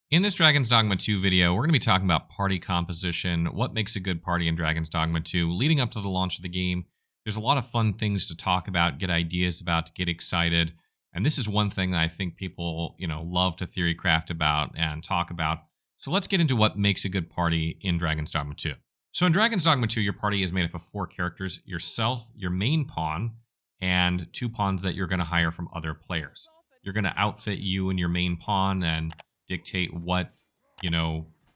In this Dragon's Dogma 2 video, we're going to be talking about party composition, what makes a good party in Dragon's Dogma 2. Leading up to the launch of the game, there's a lot of fun things to talk about, get ideas about, to get excited. And this is one thing that I think people, love to theory craft about and talk about. So let's get into what makes a good party in Dragon's Dogma 2. So in Dragon's Dogma 2, your party is made up of 4 characters: yourself, your main pawn, and 2 pawns that you're going to hire from other players. You're going to outfit you and your main pawn and dictate what,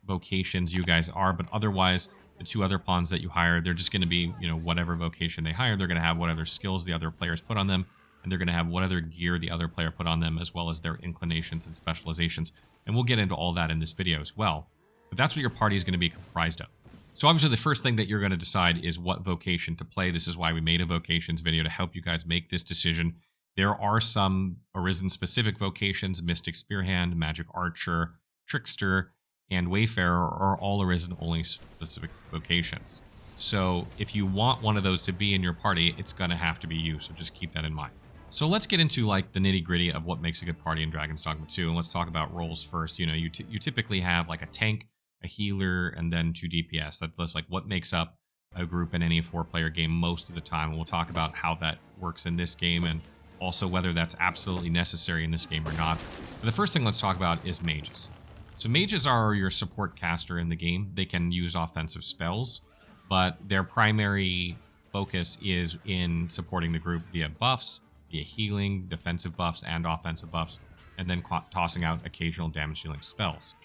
vocations you guys are, but otherwise the 2 other pawns that you hire, they're just going to be, whatever vocation they hire. They're going to have what other skills the other players put on them, and they're going to have what other gear the other player put on them, as well as their inclinations and specializations. And we'll get into all that in this video as well. But that's what your party is going to be comprised of. So obviously the first thing that you're going to decide is what vocation to play. This is why we made a vocations video, to help you guys make this decision. There are some Arisen-specific vocations: Mystic Spearhand, Magic Archer, Trickster, and Wayfarer are all Arisen-only specific vocations. So if you want one of those to be in your party, it's going to have to be you, so just keep that in mind. So let's get into the nitty-gritty of what makes a good party in Dragon's Dogma 2, and let's talk about roles first. You typically have a tank, a healer, and then 2 DPS. That's what makes up a group in any 4-player game most of the time, and we'll talk about how that works in this game, and also whether that's absolutely necessary in this game or not. But the first thing let's talk about is mages. So mages are your support caster in the game. They can use offensive spells, but their primary focus is in supporting the group via buffs, via healing, defensive buffs, and offensive buffs, and then tossing out occasional damage dealing spells.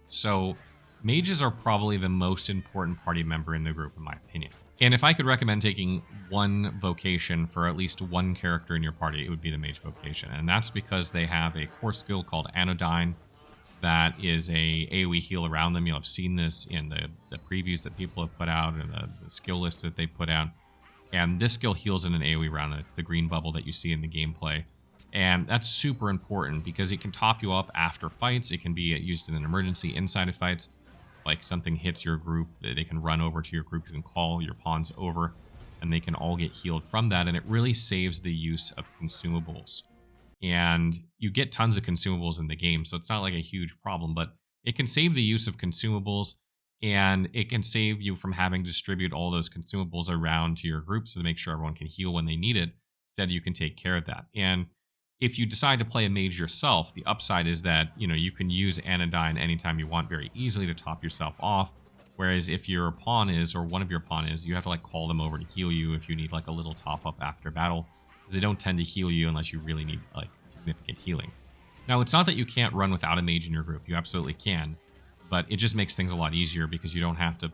So mages are probably the most important party member in the group, in my opinion. And if I could recommend taking one vocation for at least one character in your party, it would be the mage vocation. And that's because they have a core skill called Anodyne that is a AoE heal around them. You'll have seen this in the previews that people have put out and the skill lists that they put out. And this skill heals in an AoE round, and it's the green bubble that you see in the gameplay. And that's super important because it can top you up after fights. It can be used in an emergency inside of fights. Like something hits your group, they can run over to your group, you can call your pawns over, and they can all get healed from that. And it really saves the use of consumables. And you get tons of consumables in the game, so it's not like a huge problem, but it can save the use of consumables, and it can save you from having to distribute all those consumables around to your group so to make sure everyone can heal when they need it. Instead, you can take care of that. And if you decide to play a mage yourself, the upside is that, you can use Anodyne anytime you want very easily to top yourself off. Whereas if your pawn is, or one of your pawn is, you have to call them over to heal you if you need a little top up after battle, because they don't tend to heal you unless you really need significant healing. Now, it's not that you can't run without a mage in your group. You absolutely can, but it just makes things a lot easier because you don't have to,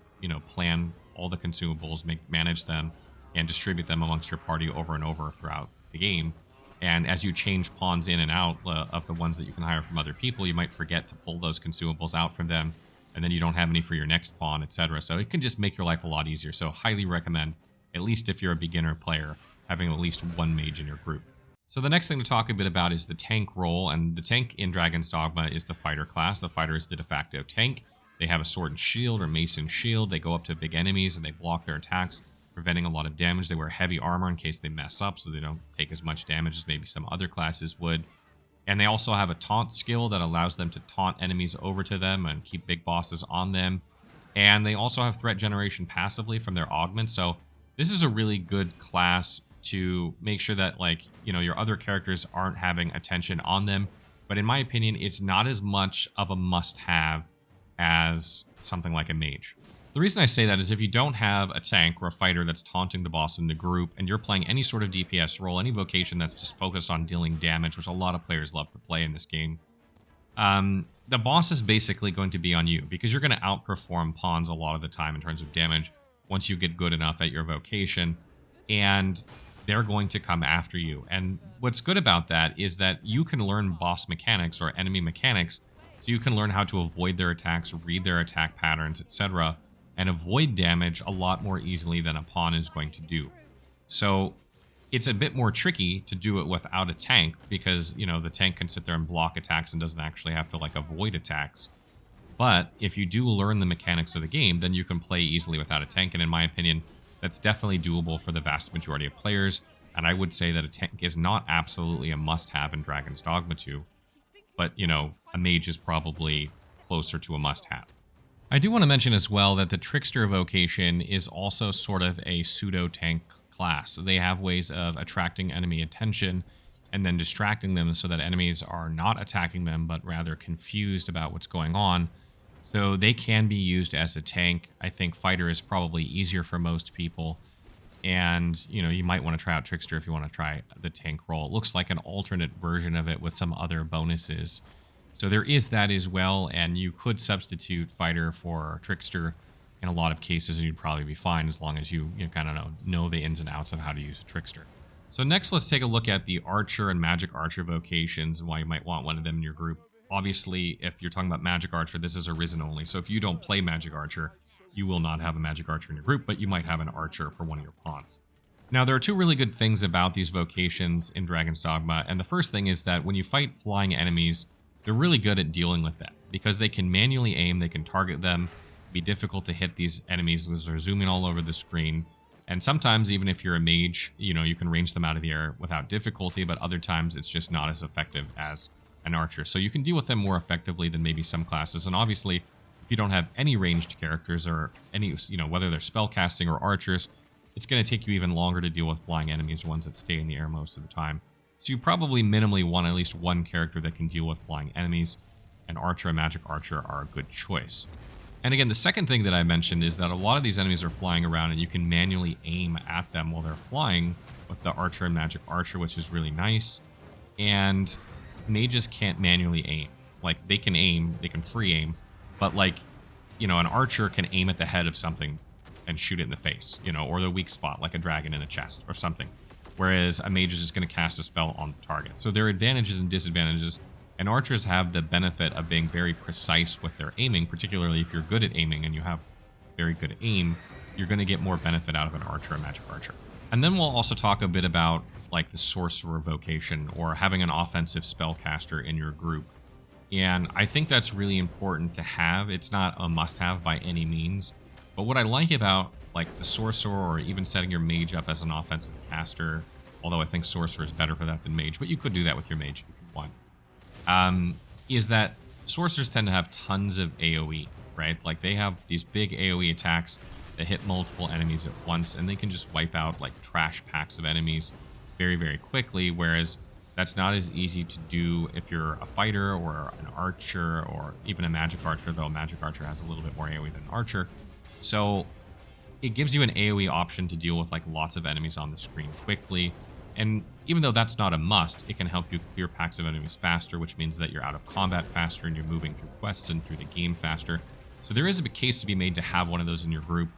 plan all the consumables, manage them, and distribute them amongst your party over and over throughout the game. And as you change pawns in and out of the ones that you can hire from other people, you might forget to pull those consumables out from them, and then you don't have any for your next pawn, etc. So it can just make your life a lot easier. So highly recommend, at least if you're a beginner player, having at least one mage in your group. So the next thing to talk a bit about is the tank role, and the tank in Dragon's Dogma is the fighter class. The fighter is the de facto tank. They have a sword and shield or mace and shield. They go up to big enemies and they block their attacks, preventing a lot of damage. They wear heavy armor in case they mess up, so they don't take as much damage as maybe some other classes would. And they also have a taunt skill that allows them to taunt enemies over to them and keep big bosses on them. And they also have threat generation passively from their augment. So this is a really good class to make sure that your other characters aren't having attention on them. But in my opinion, it's not as much of a must-have as something like a mage. The reason I say that is if you don't have a tank or a fighter that's taunting the boss in the group, and you're playing any sort of DPS role, any vocation that's just focused on dealing damage, which a lot of players love to play in this game, the boss is basically going to be on you because you're going to outperform pawns a lot of the time in terms of damage once you get good enough at your vocation, and they're going to come after you. And what's good about that is that you can learn boss mechanics or enemy mechanics, so you can learn how to avoid their attacks, read their attack patterns, etc., and avoid damage a lot more easily than a pawn is going to do. So it's a bit more tricky to do it without a tank because, the tank can sit there and block attacks and doesn't actually have to avoid attacks. But if you do learn the mechanics of the game, then you can play easily without a tank. And in my opinion, that's definitely doable for the vast majority of players. And I would say that a tank is not absolutely a must-have in Dragon's Dogma 2. But, a mage is probably closer to a must-have. I do want to mention as well that the Trickster vocation is also sort of a pseudo-tank class. They have ways of attracting enemy attention and then distracting them so that enemies are not attacking them, but rather confused about what's going on. So they can be used as a tank. I think Fighter is probably easier for most people. And, you might want to try out Trickster if you want to try the tank role. It looks like an alternate version of it with some other bonuses. So there is that as well, and you could substitute Fighter for Trickster in a lot of cases, and you'd probably be fine as long as you kind of know the ins and outs of how to use a Trickster. So next, let's take a look at the Archer and Magic Archer vocations and why you might want one of them in your group. Obviously, if you're talking about Magic Archer, this is Arisen only. So if you don't play Magic Archer, you will not have a Magic Archer in your group, but you might have an Archer for one of your pawns. Now, there are two really good things about these vocations in Dragon's Dogma, and the first thing is that when you fight flying enemies, they're really good at dealing with that because they can manually aim, they can target them, be difficult to hit these enemies as they're zooming all over the screen. And sometimes, even if you're a mage, you can range them out of the air without difficulty, but other times it's just not as effective as an archer. So you can deal with them more effectively than maybe some classes. And obviously, if you don't have any ranged characters or any, whether they're spellcasting or archers, it's going to take you even longer to deal with flying enemies, ones that stay in the air most of the time. So you probably minimally want at least one character that can deal with flying enemies, and Archer and Magic Archer are a good choice. And again, the second thing that I mentioned is that a lot of these enemies are flying around and you can manually aim at them while they're flying with the Archer and Magic Archer, which is really nice. And mages can't manually aim. Like, they can aim, they can free aim, but an Archer can aim at the head of something and shoot it in the face, or the weak spot, like a dragon in the chest or something. Whereas a mage is just going to cast a spell on the target. So there are advantages and disadvantages. And archers have the benefit of being very precise with their aiming, particularly if you're good at aiming and you have very good aim, you're going to get more benefit out of an archer or magic archer. And then we'll also talk a bit about the sorcerer vocation or having an offensive spellcaster in your group. And I think that's really important to have. It's not a must-have by any means. But what I like about the sorcerer or even setting your mage up as an offensive caster, although I think sorcerer is better for that than mage, but you could do that with your mage if you want. Is that sorcerers tend to have tons of AoE, right? They have these big AoE attacks that hit multiple enemies at once, and they can just wipe out trash packs of enemies very, very quickly, whereas that's not as easy to do if you're a fighter or an archer or even a magic archer, though a magic archer has a little bit more AoE than an archer. So it gives you an AoE option to deal with lots of enemies on the screen quickly. And even though that's not a must, it can help you clear packs of enemies faster, which means that you're out of combat faster and you're moving through quests and through the game faster. So there is a case to be made to have one of those in your group,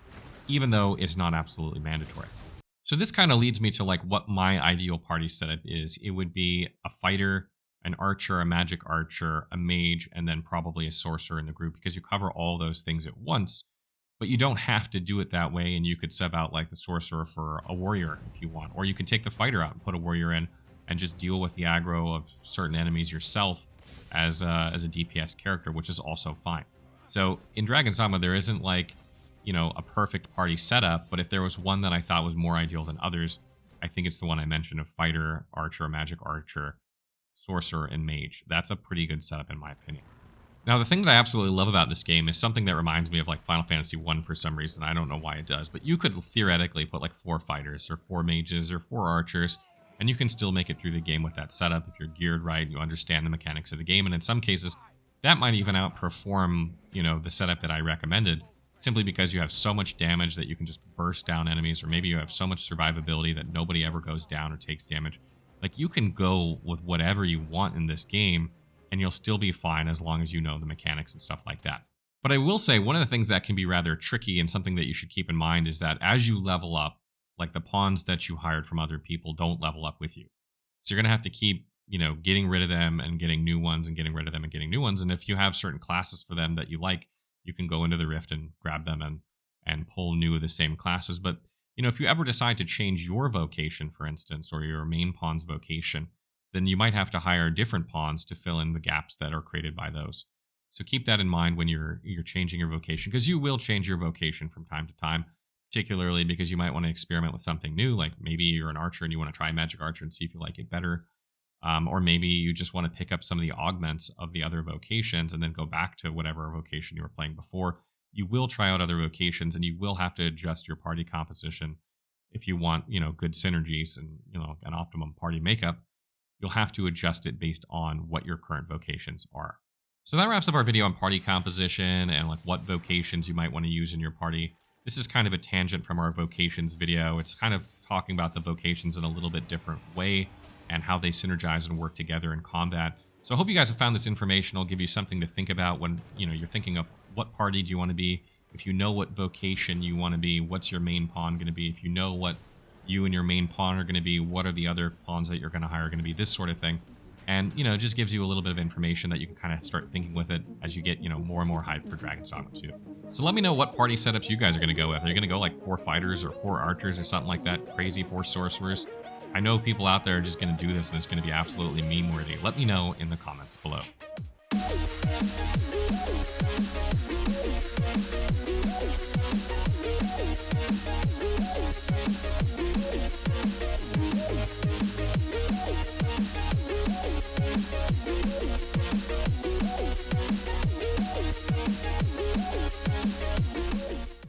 even though it's not absolutely mandatory. So this kind of leads me to what my ideal party setup is. It would be a fighter, an archer, a magic archer, a mage, and then probably a sorcerer in the group because you cover all those things at once. But you don't have to do it that way, and you could sub out the sorcerer for a warrior if you want. Or you can take the fighter out and put a warrior in and just deal with the aggro of certain enemies yourself as a DPS character, which is also fine. So in Dragon's Dogma, there isn't a perfect party setup, but if there was one that I thought was more ideal than others, I think it's the one I mentioned of fighter, archer, magic archer, sorcerer, and mage. That's a pretty good setup in my opinion. Now, the thing that I absolutely love about this game is something that reminds me of Final Fantasy 1 for some reason. I don't know why it does, but you could theoretically put 4 fighters or 4 mages or 4 archers, and you can still make it through the game with that setup if you're geared right, you understand the mechanics of the game, and in some cases, that might even outperform, the setup that I recommended, simply because you have so much damage that you can just burst down enemies, or maybe you have so much survivability that nobody ever goes down or takes damage. You can go with whatever you want in this game, and you'll still be fine as long as you know the mechanics and stuff like that. But I will say one of the things that can be rather tricky and something that you should keep in mind is that as you level up, the pawns that you hired from other people don't level up with you. So you're going to have to keep, getting rid of them and getting new ones and getting rid of them and getting new ones. And if you have certain classes for them that you like, you can go into the Rift and grab them and pull new of the same classes. But, if you ever decide to change your vocation, for instance, or your main pawn's vocation, then you might have to hire different pawns to fill in the gaps that are created by those. So keep that in mind when you're changing your vocation, because you will change your vocation from time to time, particularly because you might want to experiment with something new. Maybe you're an archer and you want to try magic archer and see if you like it better. Or maybe you just want to pick up some of the augments of the other vocations and then go back to whatever vocation you were playing before. You will try out other vocations, and you will have to adjust your party composition if you want, good synergies and, an optimum party makeup. You'll have to adjust it based on what your current vocations are. So that wraps up our video on party composition and like what vocations you might want to use in your party. This is kind of a tangent from our vocations video. It's kind of talking about the vocations in a little bit different way and how they synergize and work together in combat. So I hope you guys have found this information. It'll give you something to think about when you're thinking of what party do you want to be. If you know what vocation you want to be, what's your main pawn going to be? If you know what you and your main pawn are going to be, what are the other pawns that you're going to hire going to be? This sort of thing. And, it just gives you a little bit of information that you can kind of start thinking with it as you get, more and more hyped for Dragon's Dogma 2. So let me know what party setups you guys are going to go with. Are you going to go like 4 fighters or 4 archers or something like that? Crazy 4 sorcerers? I know people out there are just going to do this and it's going to be absolutely meme-worthy. Let me know in the comments below.